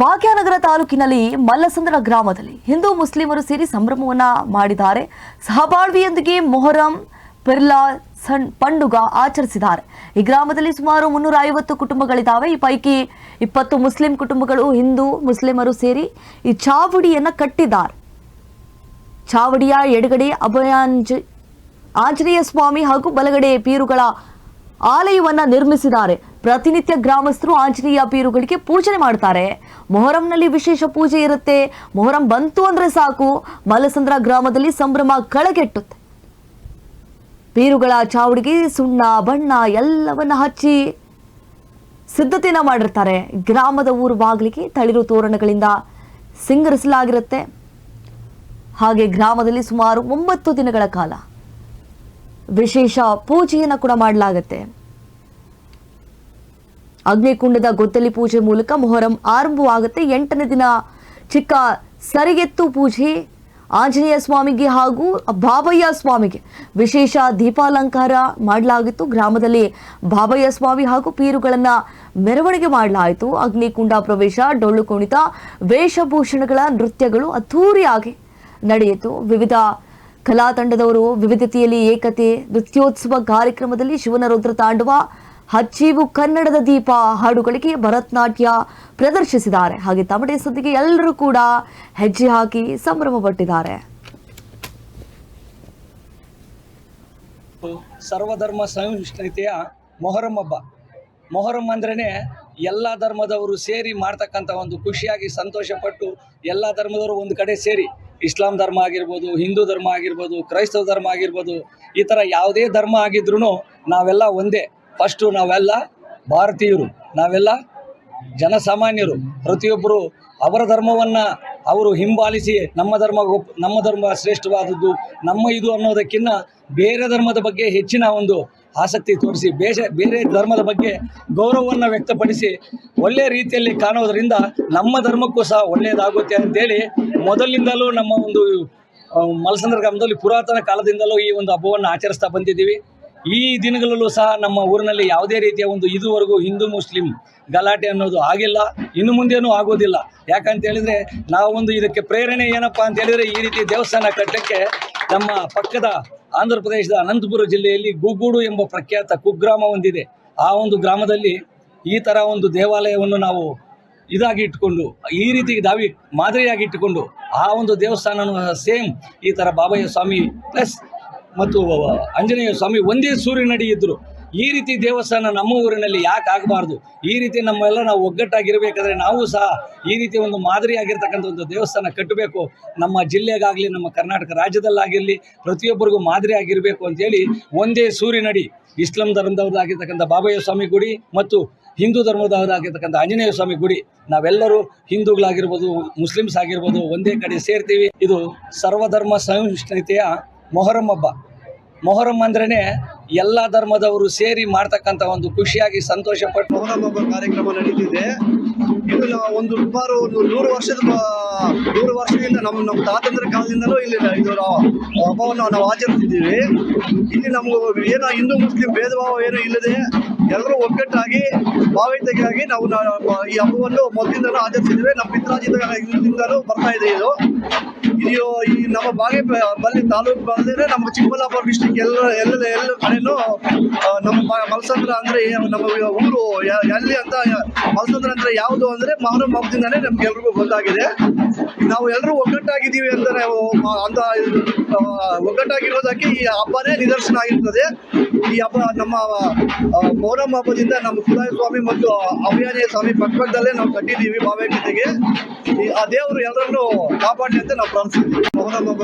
ಭಾಗ್ಯನಗರ ತಾಲೂಕಿನಲ್ಲಿ ಮಲ್ಲಸಂದ್ರ ಗ್ರಾಮದಲ್ಲಿ ಹಿಂದೂ ಮುಸ್ಲಿಮರು ಸೇರಿ ಸಂಭ್ರಮವನ್ನ ಮಾಡಿದ್ದಾರೆ. ಸಹಬಾಳ್ವೆಯೊಂದಿಗೆ ಮೊಹರಂ ಪಿರ್ಲಾ ಪಂಡುಗ ಆಚರಿಸಿದ್ದಾರೆ. ಈ ಗ್ರಾಮದಲ್ಲಿ ಸುಮಾರು 350 ಕುಟುಂಬಗಳಿದ್ದಾವೆ. ಈ ಪೈಕಿ 20 ಮುಸ್ಲಿಂ ಕುಟುಂಬಗಳು ಹಿಂದೂ ಮುಸ್ಲಿಮರು ಸೇರಿ ಈ ಚಾವಡಿಯನ್ನ ಕಟ್ಟಿದ್ದಾರೆ. ಚಾವಡಿಯ ಎಡಗಡೆ ಆಂಜನೇಯ ಸ್ವಾಮಿ ಹಾಗೂ ಬಲಗಡೆ ಪೀರುಗಳ ಆಲಯವನ್ನ ನಿರ್ಮಿಸಿದ್ದಾರೆ. ಪ್ರತಿನಿತ್ಯ ಗ್ರಾಮಸ್ಥರು ಆಂಜನೇಯ ಪೀರುಗಳಿಗೆ ಪೂಜೆ ಮಾಡ್ತಾರೆ. ಮೊಹರಂನಲ್ಲಿ ವಿಶೇಷ ಪೂಜೆ ಇರುತ್ತೆ. ಮೊಹರಂ ಬಂತು ಅಂದ್ರೆ ಸಾಕು, ಮಲ್ಲಸಂದ್ರ ಗ್ರಾಮದಲ್ಲಿ ಸಂಭ್ರಮ ಕಳೆಗೆಟ್ಟುತ್ತೆ. ಪೀರುಗಳ ಚಾವಡಿಗೆ ಸುಣ್ಣ ಬಣ್ಣ ಎಲ್ಲವನ್ನ ಹಚ್ಚಿ ಸಿದ್ಧತೆಯನ್ನ ಮಾಡಿರ್ತಾರೆ. ಗ್ರಾಮದ ಊರು ಬಾಗಿಲಿಗೆ ತಳಿರು ತೋರಣಗಳಿಂದ ಸಿಂಗರಿಸಲಾಗಿರುತ್ತೆ. ಹಾಗೆ ಗ್ರಾಮದಲ್ಲಿ ಸುಮಾರು 9 ದಿನಗಳ ಕಾಲ ವಿಶೇಷ ಪೂಜೆಯನ್ನು ಕೂಡ ಮಾಡಲಾಗುತ್ತೆ. ಅಗ್ನಿಕುಂಡದ ಗೊತ್ತಲಿ ಪೂಜೆ ಮೂಲಕ ಮೊಹರಂ ಆರಂಭವಾಗುತ್ತೆ. 8ನೇ ದಿನ ಚಿಕ್ಕ ಸರಿಗೆತ್ತು ಪೂಜೆ, ಆಂಜನೇಯ ಸ್ವಾಮಿಗೆ ಹಾಗೂ ಬಾಬಯ್ಯ ಸ್ವಾಮಿಗೆ ವಿಶೇಷ ದೀಪಾಲಂಕಾರ ಮಾಡಲಾಗಿತ್ತು. ಗ್ರಾಮದಲ್ಲಿ ಬಾಬಯ್ಯ ಸ್ವಾಮಿ ಹಾಗೂ ಪೀರುಗಳನ್ನ ಮೆರವಣಿಗೆ ಮಾಡಲಾಯಿತು. ಅಗ್ನಿಕುಂಡ ಪ್ರವೇಶ, ಡೊಳ್ಳು ಕುಣಿತ, ವೇಷಭೂಷಣಗಳ ನೃತ್ಯಗಳು ಅದ್ಧೂರಿಯಾಗಿ ನಡೆಯಿತು. ವಿವಿಧ ಕಲಾ ತಂಡದವರು ವಿವಿಧತೆಯಲ್ಲಿ ಏಕತೆ ನೃತ್ಯೋತ್ಸವ ಕಾರ್ಯಕ್ರಮದಲ್ಲಿ ಶಿವನ ರುದ್ರ ತಾಂಡವ, ಹಚ್ಚೀವು ಕನ್ನಡದ ದೀಪ ಹಾಡುಗಳಿಗೆ ಭರತನಾಟ್ಯ ಪ್ರದರ್ಶಿಸಿದ್ದಾರೆ. ಹಾಗೆ ತಮಟೆ ಸದ್ದಿಗೆ ಎಲ್ಲರೂ ಕೂಡ ಹೆಜ್ಜೆ ಹಾಕಿ ಸಂಭ್ರಮ ಪಟ್ಟಿದ್ದಾರೆ. ಸರ್ವಧರ್ಮ ಸಹಿಷ್ಣುತೆಯ ಮೊಹರಂ ಹಬ್ಬ. ಮೊಹರಂ ಅಂದ್ರೇ ಎಲ್ಲ ಧರ್ಮದವರು ಸೇರಿ ಮಾಡ್ತಕ್ಕಂಥ ಒಂದು ಖುಷಿಯಾಗಿ ಸಂತೋಷಪಟ್ಟು ಎಲ್ಲ ಧರ್ಮದವರು ಒಂದು ಕಡೆ ಸೇರಿ, ಇಸ್ಲಾಂ ಧರ್ಮ ಆಗಿರ್ಬೋದು, ಹಿಂದೂ ಧರ್ಮ ಆಗಿರ್ಬೋದು, ಕ್ರೈಸ್ತವ ಧರ್ಮ ಆಗಿರ್ಬೋದು, ಈ ಥರ ಯಾವುದೇ ಧರ್ಮ ಆಗಿದ್ರೂ ನಾವೆಲ್ಲ ಒಂದೇ. ಫಸ್ಟು ನಾವೆಲ್ಲ ಭಾರತೀಯರು, ನಾವೆಲ್ಲ ಜನಸಾಮಾನ್ಯರು. ಪ್ರತಿಯೊಬ್ಬರು ಅವರ ಧರ್ಮವನ್ನು ಅವರು ಹಿಂಬಾಲಿಸಿ ನಮ್ಮ ಧರ್ಮ ಶ್ರೇಷ್ಠವಾದದ್ದು, ನಮ್ಮ ಇದು ಅನ್ನೋದಕ್ಕಿಂತ ಬೇರೆ ಧರ್ಮದ ಬಗ್ಗೆ ಹೆಚ್ಚಿನ ಒಂದು ಆಸಕ್ತಿ ತೋರಿಸಿ ಬೇರೆ ಧರ್ಮದ ಬಗ್ಗೆ ಗೌರವವನ್ನು ವ್ಯಕ್ತಪಡಿಸಿ ಒಳ್ಳೆಯ ರೀತಿಯಲ್ಲಿ ಕಾಣೋದರಿಂದ ನಮ್ಮ ಧರ್ಮಕ್ಕೂ ಸಹ ಒಳ್ಳೆಯದಾಗುತ್ತೆ ಅಂತೇಳಿ ಮೊದಲಿನಿಂದಲೂ ನಮ್ಮ ಒಂದು ಮಲ್ಲಸಂದ್ರ ಗ್ರಾಮದಲ್ಲಿ ಪುರಾತನ ಕಾಲದಿಂದಲೂ ಈ ಒಂದು ಹಬ್ಬವನ್ನು ಆಚರಿಸ್ತಾ ಬಂದಿದ್ದೀವಿ. ಈ ದಿನಗಳಲ್ಲೂ ಸಹ ನಮ್ಮ ಊರಿನಲ್ಲಿ ಯಾವುದೇ ರೀತಿಯ ಒಂದು ಇದುವರೆಗೂ ಹಿಂದೂ ಮುಸ್ಲಿಂ ಗಲಾಟೆ ಅನ್ನೋದು ಆಗಿಲ್ಲ, ಇನ್ನು ಮುಂದೇನೂ ಆಗೋದಿಲ್ಲ. ಯಾಕಂತ ಹೇಳಿದರೆ ನಾವು ಒಂದು ಇದಕ್ಕೆ ಪ್ರೇರಣೆ ಏನಪ್ಪ ಅಂತ ಹೇಳಿದರೆ, ಈ ರೀತಿ ದೇವಸ್ಥಾನ ಕಟ್ಟಕ್ಕೆ ನಮ್ಮ ಪಕ್ಕದ ಆಂಧ್ರ ಪ್ರದೇಶದ ಅನಂತಪುರ ಜಿಲ್ಲೆಯಲ್ಲಿ ಗೂಗೂಡು ಎಂಬ ಪ್ರಖ್ಯಾತ ಕುಗ್ರಾಮ ಹೊಂದಿದೆ. ಆ ಒಂದು ಗ್ರಾಮದಲ್ಲಿ ಈ ಥರ ಒಂದು ದೇವಾಲಯವನ್ನು ನಾವು ಇದಾಗಿ ಇಟ್ಕೊಂಡು, ಈ ರೀತಿ ಮಾದರಿಯಾಗಿ ಇಟ್ಟುಕೊಂಡು ಆ ಒಂದು ದೇವಸ್ಥಾನನೂ ಸೇಮ್ ಈ ಥರ ಬಾಬಯ್ಯ ಸ್ವಾಮಿ ಪ್ಲಸ್ ಮತ್ತು ಆಂಜನೇಯ ಸ್ವಾಮಿ ಒಂದೇ ಸೂರ್ಯನಡಿ ಇದ್ದರು. ಈ ರೀತಿ ದೇವಸ್ಥಾನ ನಮ್ಮ ಊರಿನಲ್ಲಿ ಯಾಕೆ ಆಗಬಾರ್ದು? ಈ ರೀತಿ ನಾವು ಒಗ್ಗಟ್ಟಾಗಿರಬೇಕಾದ್ರೆ ನಾವು ಸಹ ಈ ರೀತಿ ಒಂದು ಮಾದರಿಯಾಗಿರ್ತಕ್ಕಂಥ ಒಂದು ದೇವಸ್ಥಾನ ಕಟ್ಟಬೇಕು. ನಮ್ಮ ಜಿಲ್ಲೆಗಾಗಲಿ ನಮ್ಮ ಕರ್ನಾಟಕ ರಾಜ್ಯದಲ್ಲಾಗಿರಲಿ ಪ್ರತಿಯೊಬ್ಬರಿಗೂ ಮಾದರಿ ಆಗಿರಬೇಕು ಅಂತೇಳಿ ಒಂದೇ ಸೂರ್ಯನಡಿ ಇಸ್ಲಾಂ ಧರ್ಮದವರಾಗಿರ್ತಕ್ಕಂಥ ಬಾಬಯ್ಯ ಸ್ವಾಮಿ ಗುಡಿ ಮತ್ತು ಹಿಂದೂ ಧರ್ಮದವರಾಗಿರ್ತಕ್ಕಂಥ ಆಂಜನೇಯ ಸ್ವಾಮಿ ಗುಡಿ, ನಾವೆಲ್ಲರೂ ಹಿಂದೂಗಳಾಗಿರ್ಬೋದು, ಮುಸ್ಲಿಮ್ಸ್ ಆಗಿರ್ಬೋದು, ಒಂದೇ ಕಡೆ ಸೇರ್ತೀವಿ. ಇದು ಸರ್ವಧರ್ಮ ಸಹಿಷ್ಣುತೆಯ ಮೊಹರಂ ಹಬ್ಬ. ಮೊಹರಂ ಅಂದ್ರೇ ಎಲ್ಲ ಧರ್ಮದವರು ಸೇರಿ ಮಾಡ್ತಕ್ಕಂಥ ಒಂದು ಖುಷಿಯಾಗಿ ಸಂತೋಷಪಟ್ಟು ಮೊಹರಂ ಹಬ್ಬ ಕಾರ್ಯಕ್ರಮ ನಡೀತಿದೆ. ಇದು ಒಂದು ಸುಮಾರು 100 ವರ್ಷದಿಂದ ನಮ್ಮ ತಾತಂದ್ರ ಕಾಲದಿಂದಲೂ ಇಲ್ಲಿ ಇದು ಹಬ್ಬವನ್ನು ನಾವು ಆಚರಿಸ್ತಿದ್ದೀವಿ. ಇಲ್ಲಿ ನಮಗೂ ಏನೋ ಹಿಂದೂ ಮುಸ್ಲಿಂ ಭೇದ ಭಾವ ಏನೂ ಇಲ್ಲದೆ ಎಲ್ಲರೂ ಒಗ್ಗಟ್ಟಾಗಿ ಭಾವೈಕ್ಯತೆಯಾಗಿ ನಾವು ಈ ಹಬ್ಬವನ್ನು ಮೊದಲಿಂದಲೂ ಆಚರಿಸಿದ್ದೀವಿ. ನಮ್ಮ ಪಿತ್ರಾಜಿತದಿಂದಲೂ ಬರ್ತಾ ಇದೆ. ಇದು ಈ ನಮ್ಮ ಬಾಗೇಪಲ್ಲಿ ತಾಲೂಕು ಬಂದರೆ ನಮ್ಮ ಚಿಕ್ಕಬಳ್ಳಾಪುರ ಡಿಸ್ಟಿಕ್ ಎಲ್ಲ ಕಡೆಯೂ ನಮ್ಮ ಮಲ್ಲಸಂದ್ರ ಅಂದರೆ ನಮ್ಮ ಊರು ಎಲ್ಲಿ ಅಂತ, ಮಲ್ಲಸಂದ್ರ ಅಂದರೆ ಯಾವುದು ಅಂದರೆ ಮೊಹರಂ ಹಬ್ಬದಿಂದಲೇ ನಮ್ಗೆಲ್ರಿಗೂ ಗೊತ್ತಾಗಿದೆ. ನಾವು ಎಲ್ಲರೂ ಒಗ್ಗಟ್ಟಾಗಿದ್ದೀವಿ ಅಂದರೆ ಅಂತ ಒಗ್ಗಟ್ಟಾಗಿರೋದಕ್ಕೆ ಈ ಹಬ್ಬನೇ ನಿದರ್ಶನ ಆಗಿರ್ತದೆ. ಈ ಹಬ್ಬ ನಮ್ಮ ಮೊಹರಂ ಹಬ್ಬದಿಂದ ನಮ್ಮ ಕುಲಾಯ ಸ್ವಾಮಿ ಮತ್ತು ಅಭಯಾನೇಯ ಸ್ವಾಮಿ ಪಕ್ಕದಲ್ಲೇ ನಾವು ಕಟ್ಟಿದ್ದೀವಿ ಭಾವೈಕ್ಯತೆಗೆ. ಆ ದೇವರು ಎಲ್ಲರನ್ನೂ ಕಾಪಾಡಲಿ ಅಂತ ನಾವು ಪ್ರಾರ್ಥಿಸ್ತೀವಿ. ಮೊಹರಂ ಹಬ್ಬ